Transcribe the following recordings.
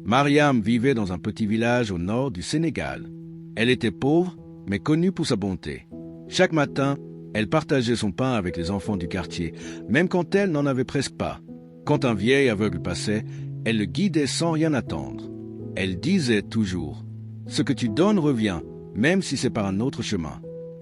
Mariam vivait dans un petit village au nord du Sénégal. Elle était pauvre, mais connue pour sa bonté. Chaque matin, elle partageait son pain avec les enfants du quartier, même quand elle n'en avait presque pas. Quand un vieil aveugle passait, elle le guidait sans rien attendre. Elle disait toujours « Ce que tu donnes revient, même si c'est par un autre chemin. »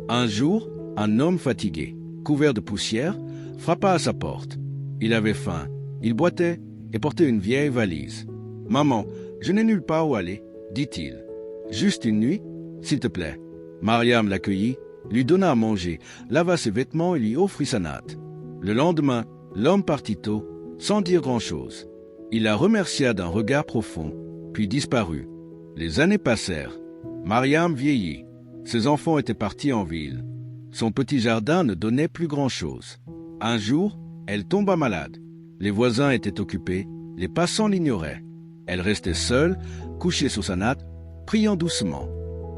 Un jour, un homme fatigué, couvert de poussière, frappa à sa porte. Il avait faim, il boitait et portait une vieille valise. « Maman, je n'ai nulle part où aller, » dit-il. « Juste une nuit, s'il te plaît. » Mariam l'accueillit, lui donna à manger, lava ses vêtements et lui offrit sa natte. Le lendemain, l'homme partit tôt, sans dire grand-chose. Il la remercia d'un regard profond, puis disparut. Les années passèrent. Mariam vieillit. Ses enfants étaient partis en ville. Son petit jardin ne donnait plus grand-chose. Un jour, elle tomba malade. Les voisins étaient occupés, les passants l'ignoraient. Elle restait seule, couchée sur sa natte, priant doucement.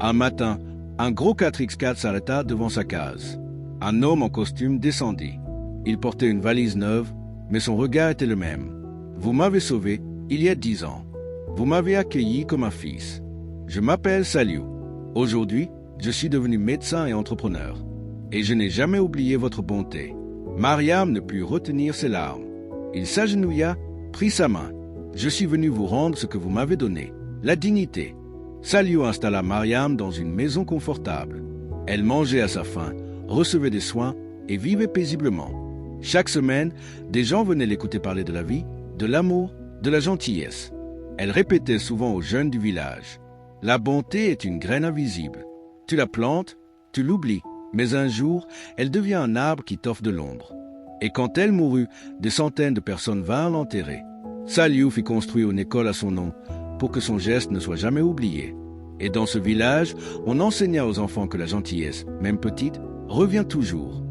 Un matin, un gros 4x4 s'arrêta devant sa case. Un homme en costume descendit. Il portait une valise neuve, mais son regard était le même. « Vous m'avez sauvé il y a 10 ans. Vous m'avez accueilli comme un fils. Je m'appelle Saliou. Aujourd'hui, je suis devenu médecin et entrepreneur. Et je n'ai jamais oublié votre bonté. » Mariam ne put retenir ses larmes. Il s'agenouilla, prit sa main. « Je suis venu vous rendre ce que vous m'avez donné, la dignité. » Saliou installa Mariam dans une maison confortable. Elle mangeait à sa faim, recevait des soins et vivait paisiblement. Chaque semaine, des gens venaient l'écouter parler de la vie, de l'amour, de la gentillesse. Elle répétait souvent aux jeunes du village « La bonté est une graine invisible. Tu la plantes, tu l'oublies, mais un jour, elle devient un arbre qui t'offre de l'ombre. » Et quand elle mourut, des centaines de personnes vinrent l'enterrer. Saliou fit construire une école à son nom pour que son geste ne soit jamais oublié. Et dans ce village, on enseigna aux enfants que la gentillesse, même petite, revient toujours.